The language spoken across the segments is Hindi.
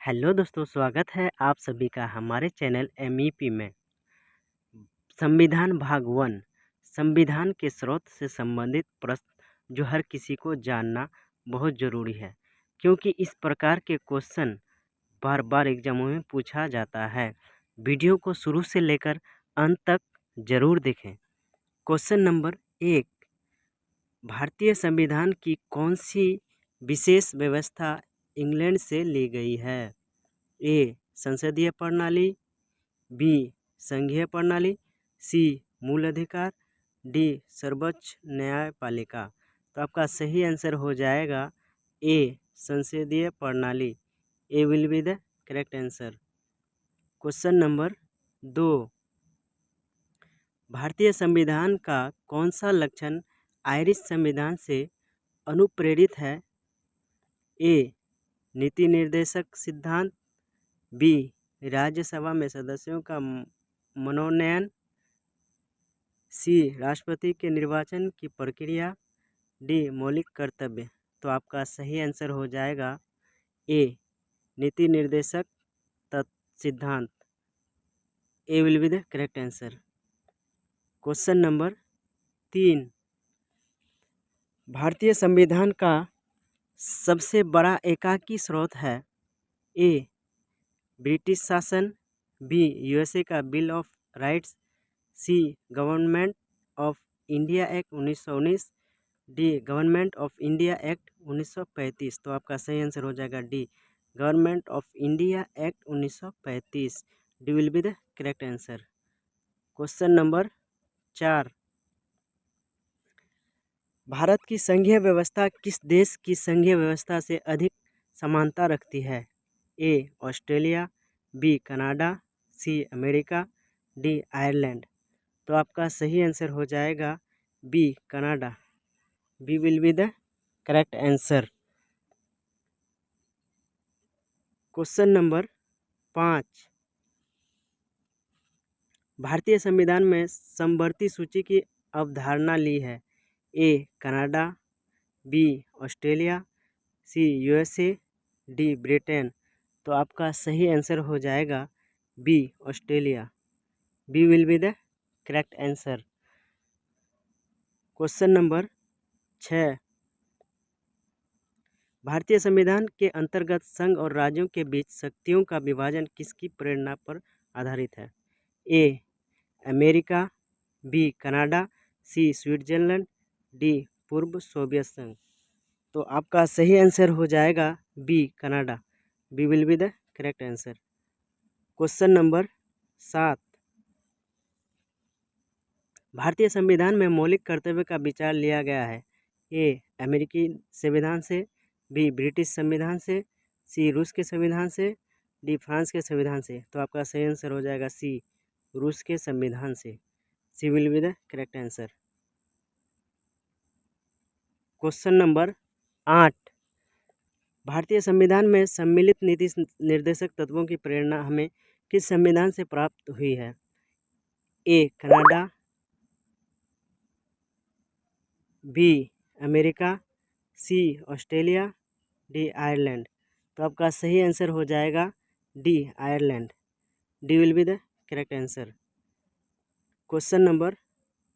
हेलो दोस्तों, स्वागत है आप सभी का हमारे चैनल MEP में। संविधान भाग 1, संविधान के स्रोत से संबंधित प्रश्न जो हर किसी को जानना बहुत ज़रूरी है, क्योंकि इस प्रकार के क्वेश्चन बार बार एग्जामों में पूछा जाता है। वीडियो को शुरू से लेकर अंत तक ज़रूर देखें। क्वेश्चन नंबर 1, भारतीय संविधान की कौन सी विशेष व्यवस्था इंग्लैंड से ली गई है? ए संसदीय प्रणाली, बी संघीय प्रणाली, सी मूल अधिकार, डी सर्वोच्च न्यायपालिका। तो आपका सही आंसर हो जाएगा ए संसदीय प्रणाली। A will be the correct answer. Question number 2, भारतीय संविधान का कौन सा लक्षण आयरिश संविधान से अनुप्रेरित है? ए नीति निर्देशक सिद्धांत, बी राज्यसभा में सदस्यों का मनोनयन, सी राष्ट्रपति के निर्वाचन की प्रक्रिया, डी मौलिक कर्तव्य। तो आपका सही आंसर हो जाएगा ए नीति निर्देशक सिद्धांत। A will be the correct answer. Question number 3, भारतीय संविधान का सबसे बड़ा एकाकी स्रोत है? ए ब्रिटिश शासन, बी USA का bill of rights, C government of India act 1919, D government of India act 1935। तो आपका सही आंसर हो जाएगा D government of India act 1935। D will be the correct answer. Question number 4, Bharat की संघीय व्यवस्था किस देश की संघीय व्यवस्था से अधिक समानता रखती है? A Australia, B Canada, C America, D Ireland. तो आपका सही आंसर हो जाएगा B Canada. B will be the correct answer. Question number 5, भारतीय संविधान में समवर्ती सूची की अवधारणा ली है? A Canada, B Australia, C USA, D Britain. तो आपका सही आंसर हो जाएगा B Australia. B will be the correct answer. Question number 6, भारतीय संविधान के अंतर्गत संघ और राज्यों के बीच शक्तियों का विभाजन किसकी प्रेरणा पर आधारित है? A America, B Canada, C Switzerland, D पूर्व सोवियत संघ। तो आपका सही आंसर हो जाएगा B Canada. B will be the correct answer. Question number 7, भारतीय संविधान में मौलिक कर्तव्य का विचार लिया गया है? ए अमेरिकी संविधान से, बी ब्रिटिश संविधान से, सी रूस के संविधान से, डी फ्रांस के संविधान से। तो आपका सही आंसर हो जाएगा सी रूस के संविधान से। C will be the correct answer. Question number 8, भारतीय संविधान में सम्मिलित नीति निर्देशक तत्वों की प्रेरणा हमें किस संविधान से प्राप्त हुई है? A Canada, B America, C Australia, D Ireland. तो आपका सही आंसर हो जाएगा D Ireland. D will be the correct answer. Question number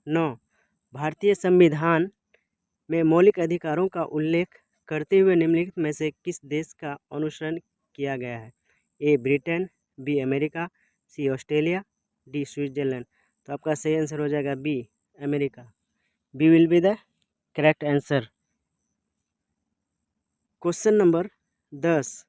9, भारतीय संविधान में मौलिक अधिकारों का उल्लेख करते हुए निम्नलिखित में से किस देश का अनुसरण किया गया है? A Britain, B America, C Australia, D Switzerland. तो आपका सही आंसर हो जाएगा B America. B will be the correct answer. Question number 10,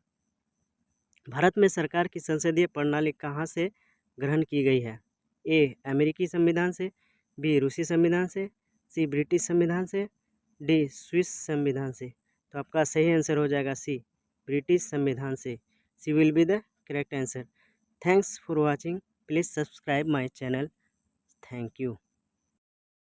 Bharat में सरकार की संसदीय प्रणाली कहाँ से ग्रहण की गई है? ए अमेरिकी संविधान से, बी रूसी संविधान से, सी ब्रिटिश संविधान से, डी स्विस संविधान से। तो आपका सही आंसर हो जाएगा सी ब्रिटिश संविधान से। C will be the correct answer. Thanks for watching. Please subscribe my channel. Thank you.